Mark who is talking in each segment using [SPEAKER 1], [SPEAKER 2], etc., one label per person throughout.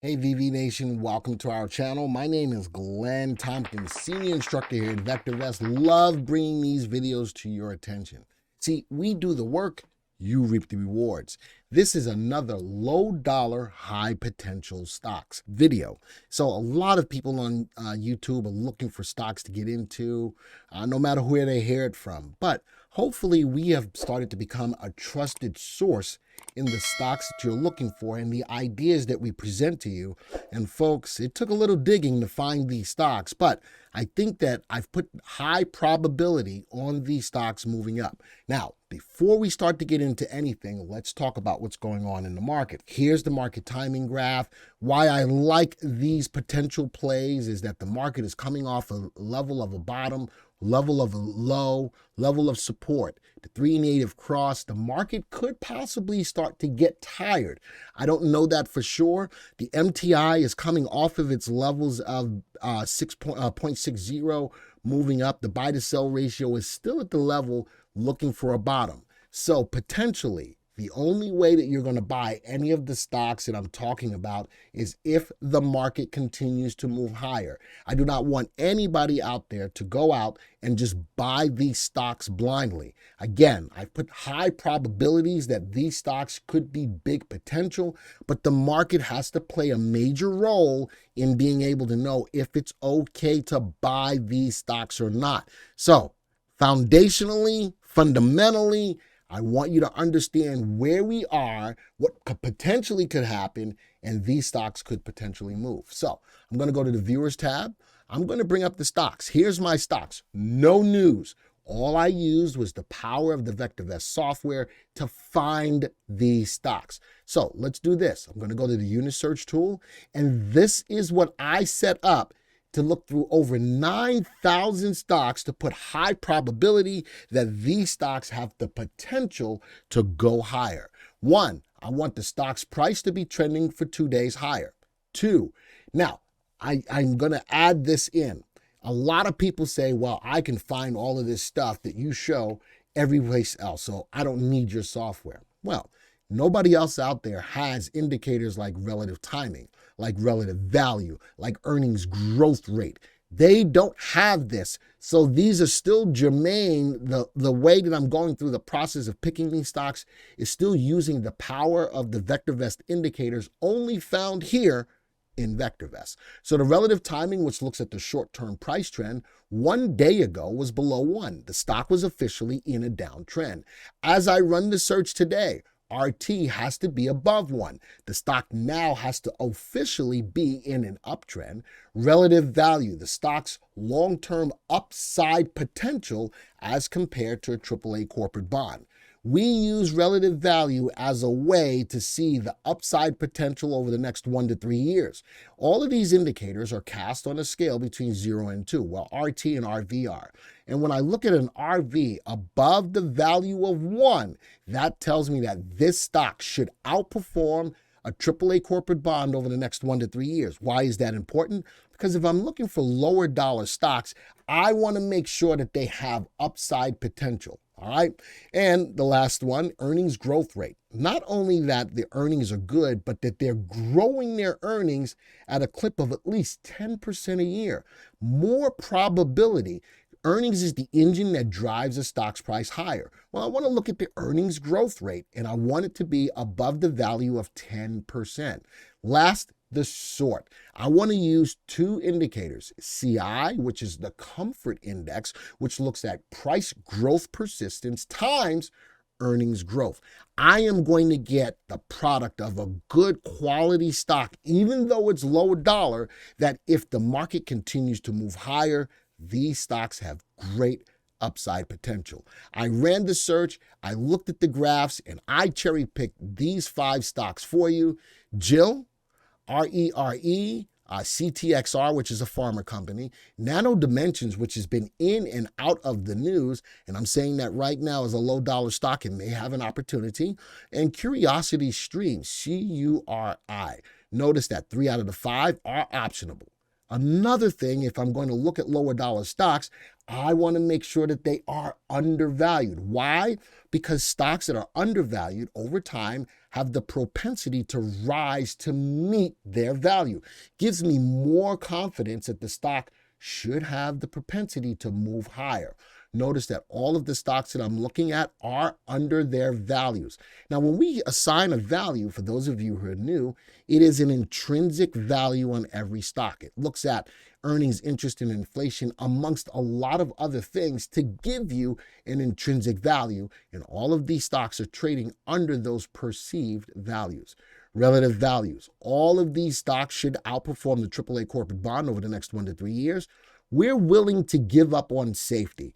[SPEAKER 1] Hey VV Nation, welcome to our channel. My name is Glenn Tompkins, Senior Instructor here at VectorVest. Love bringing these videos to your attention. See, we do the work, you reap the rewards. This is another low dollar, high potential stocks video. So a lot of people on YouTube are looking for stocks to get into, no matter where they hear it from. But hopefully we have started to become a trusted source in the stocks that you're looking for and the ideas that we present to you. And folks, it took a little digging to find these stocks, but I think that I've put high probability on these stocks moving up. Now, before we start to get into anything, let's talk about what's going on in the market. Here's the market timing graph. Why I like these potential plays is that the market is coming off a level of a bottom, level of a low, level of support. The 3 native cross, the market could possibly start to get tired. I don't know that for sure. The MTI is coming off of its levels of 0.60, moving up. The buy to sell ratio is still at the level looking for a bottom. So potentially, the only way that you're going to buy any of the stocks that I'm talking about is if the market continues to move higher. I do not want anybody out there to go out and just buy these stocks blindly. Again, I've put high probabilities that these stocks could be big potential, but the market has to play a major role in being able to know if it's okay to buy these stocks or not. So, foundationally, fundamentally, I want you to understand where we are, what potentially could happen, and these stocks could potentially move. So I'm going to go to the viewers tab. I'm going to bring up the stocks. Here's my stocks. No news. All I used was the power of the VectorVest software to find these stocks. So let's do this. I'm going to go to the unit search tool, and this is what I set up to look through over 9,000 stocks to put high probability that these stocks have the potential to go higher. 1, I want the stock's price to be trending for 2 days higher. 2, now I'm going to add this in. A lot of people say, well, I can find all of this stuff that you show every place else, so I don't need your software. Well, nobody else out there has indicators like relative timing, like relative value, like earnings growth rate. They don't have this. So these are still germane. The way that I'm going through the process of picking these stocks is still using the power of the VectorVest indicators only found here in VectorVest. So the relative timing, which looks at the short-term price trend, 1 day ago was below 1. The stock was officially in a downtrend. As I run the search today, RT has to be above 1. The stock now has to officially be in an uptrend. Relative value, the stock's long-term upside potential as compared to a AAA corporate bond. We use relative value as a way to see the upside potential over the next 1 to 3 years. All of these indicators are cast on a scale between 0 and 2, well, RT and RV are. And when I look at an RV above the value of 1, that tells me that this stock should outperform a AAA corporate bond over the next 1 to 3 years. Why is that important? Because if I'm looking for lower dollar stocks, I want to make sure that they have upside potential. All right. And the last one, earnings growth rate. Not only that the earnings are good, but that they're growing their earnings at a clip of at least 10% a year. More probability. Earnings is the engine that drives a stock's price higher. Well, I want to look at the earnings growth rate, and I want it to be above the value of 10%. Last, the sort. I want to use 2 indicators, CI, which is the comfort index, which looks at price growth persistence times earnings growth. I am going to get the product of a good quality stock, even though it's lower dollar, that if the market continues to move higher, these stocks have great upside potential. I ran the search, I looked at the graphs, and I cherry picked these 5 stocks for you. Jill, RERE, CTXR, which is a pharma company, Nano Dimensions, which has been in and out of the news, and I'm saying that right now is a low dollar stock and may have an opportunity, and Curiosity Stream, CURI. Notice that 3 out of the 5 are optionable. Another thing, if I'm going to look at lower dollar stocks, I want to make sure that they are undervalued. Why? Because stocks that are undervalued over time have the propensity to rise to meet their value. Gives me more confidence that the stock should have the propensity to move higher. Notice that all of the stocks that I'm looking at are under their values. Now, when we assign a value, for those of you who are new, it is an intrinsic value on every stock. It looks at earnings, interest, and inflation amongst a lot of other things to give you an intrinsic value. And all of these stocks are trading under those perceived values. Relative values. All of these stocks should outperform the AAA corporate bond over the next 1 to 3 years. We're willing to give up on safety.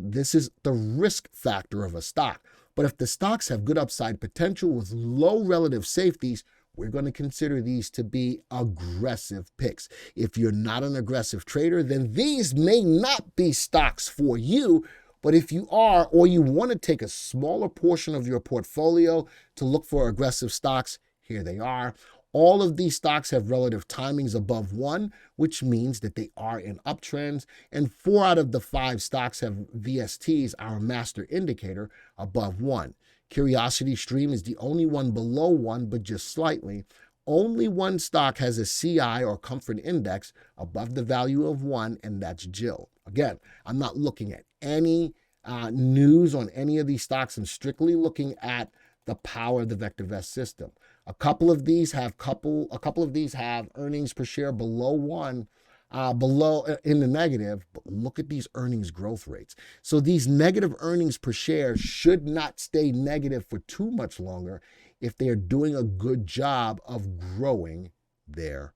[SPEAKER 1] This is the risk factor of a stock. But if the stocks have good upside potential with low relative safeties, we're going to consider these to be aggressive picks. If you're not an aggressive trader, then these may not be stocks for you. But if you are, or you want to take a smaller portion of your portfolio to look for aggressive stocks, here they are. All of these stocks have relative timings above 1, which means that they are in uptrends. And 4 out of the 5 stocks have VSTs, our master indicator, above 1. Curiosity Stream is the only one below 1, but just slightly. Only one stock has a CI or comfort index above the value of 1, and that's Jill. Again, I'm not looking at any news on any of these stocks. I'm strictly looking at the power of the VectorVest system. A couple of these have earnings per share below 1, below in the negative, but look at these earnings growth rates. So these negative earnings per share should not stay negative for too much longer if they are doing a good job of growing their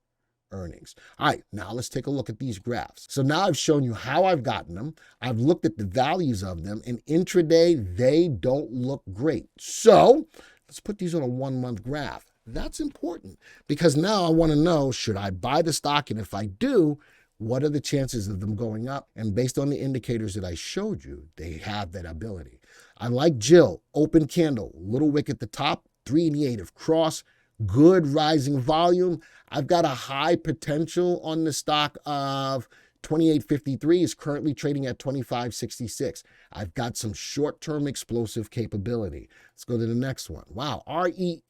[SPEAKER 1] earnings. All right, now let's take a look at these graphs. So now I've shown you how I've gotten them. I've looked at the values of them, and intraday, they don't look great. So let's put these on a 1-month graph. That's important because now I want to know, should I buy the stock? And if I do, what are the chances of them going up? And based on the indicators that I showed you, they have that ability. I like Jill, open candle, little wick at the top, 3.88 of cross, good rising volume. I've got a high potential on the stock of 28.53 is currently trading at 25.66. I've got some short-term explosive capability. Let's go to the next one. Wow, RERE,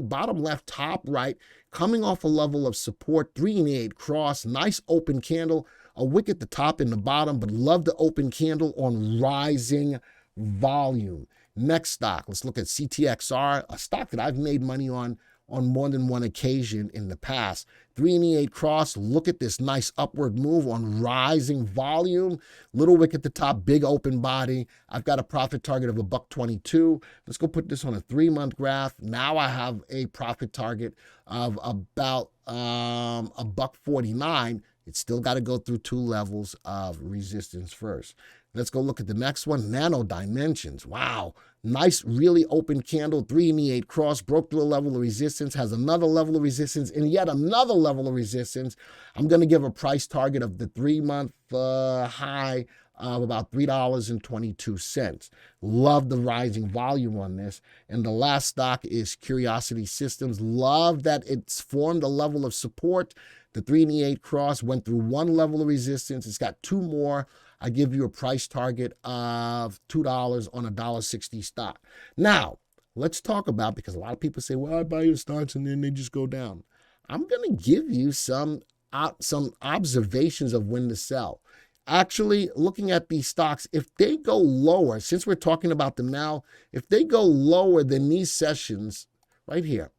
[SPEAKER 1] bottom left, top right, coming off a level of support, 3.88 cross, nice open candle, a wick at the top and the bottom, but love the open candle on rising volume. Next stock, let's look at CTXR, a stock that I've made money on more than one occasion in the past. 3.88 cross, look at this nice upward move on rising volume. Little wick at the top, big open body. I've got a profit target of $1.22. Let's go put this on a 3-month graph. Now I have a profit target of about $1.49. It's still got to go through 2 levels of resistance first. Let's go look at the next one, Nano Dimensions. Wow, nice, really open candle, 3.88 cross, broke through a level of resistance, has another level of resistance, and yet another level of resistance. I'm going to give a price target of the 3-month high of about $3.22. Love the rising volume on this. And the last stock is Curiosity Systems. Love that it's formed a level of support. The 3.88 cross went through 1 level of resistance. It's got 2 more. I give you a price target of $2 on a $1.60 stock. Now, let's talk about, because a lot of people say, well, I buy your stocks and then they just go down. I'm going to give you some observations of when to sell. Actually, looking at these stocks, if they go lower, since we're talking about them now, if they go lower than these sessions right here,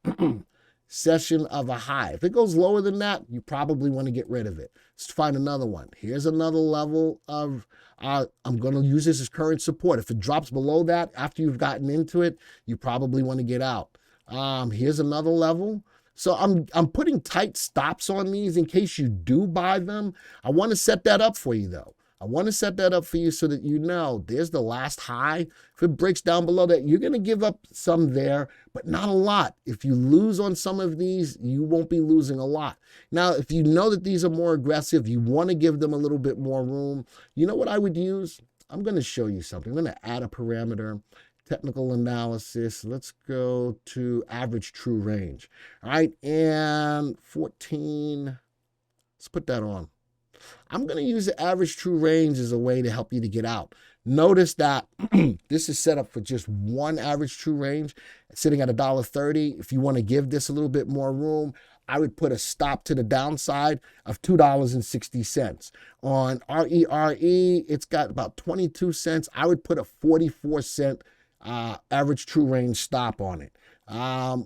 [SPEAKER 1] session of a high. If it goes lower than that, you probably want to get rid of it. Let's find another one. Here's another level of, I'm going to use this as current support. If it drops below that, after you've gotten into it, you probably want to get out. Here's another level. So I'm putting tight stops on these in case you do buy them. I want to set that up for you though. I want to set that up for you so that you know there's the last high. If it breaks down below that, you're going to give up some there, but not a lot. If you lose on some of these, you won't be losing a lot. Now, if you know that these are more aggressive, you want to give them a little bit more room. You know what I would use? I'm going to show you something. I'm going to add a parameter. Technical analysis. Let's go to average true range. All right, and 14. Let's put that on. I'm going to use the average true range as a way to help you to get out. Notice that this is set up for just one average true range, sitting at $1.30. If you want to give this a little bit more room, I would put a stop to the downside of $2.60. On RERE, it's got about 22 cents. I would put a 44-cent average true range stop on it.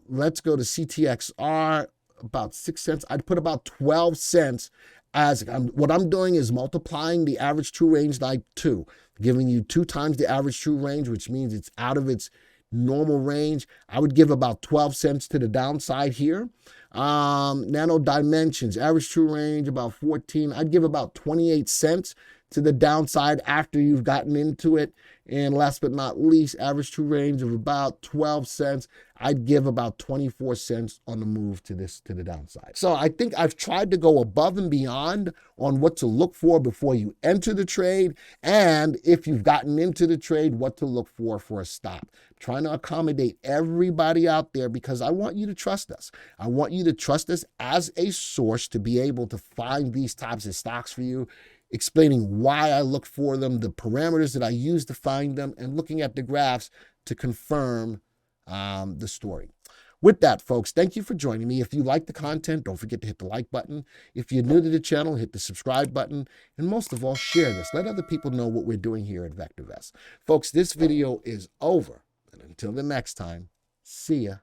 [SPEAKER 1] Let's go to CTXR, about 6 cents. I'd put about 12 cents. What I'm doing is multiplying the average true range by 2, giving you 2 times the average true range, which means it's out of its normal range. I would give about 12 cents to the downside here. Nano Dimensions, average true range about 14. I'd give about 28 cents to the downside after you've gotten into it. And last but not least, average true range of about 12 cents. I'd give about 24 cents on the move to the downside. So I think I've tried to go above and beyond on what to look for before you enter the trade. And if you've gotten into the trade, what to look for a stop. I'm trying to accommodate everybody out there because I want you to trust us. I want you to trust us as a source to be able to find these types of stocks for you, explaining why I look for them, the parameters that I use to find them, and looking at the graphs to confirm the story. With that, folks, thank you for joining me. If you like the content, don't forget to hit the like button. If you're new to the channel, hit the subscribe button. And most of all, share this. Let other people know what we're doing here at VectorVest. Folks, this video is over. And until the next time, see ya.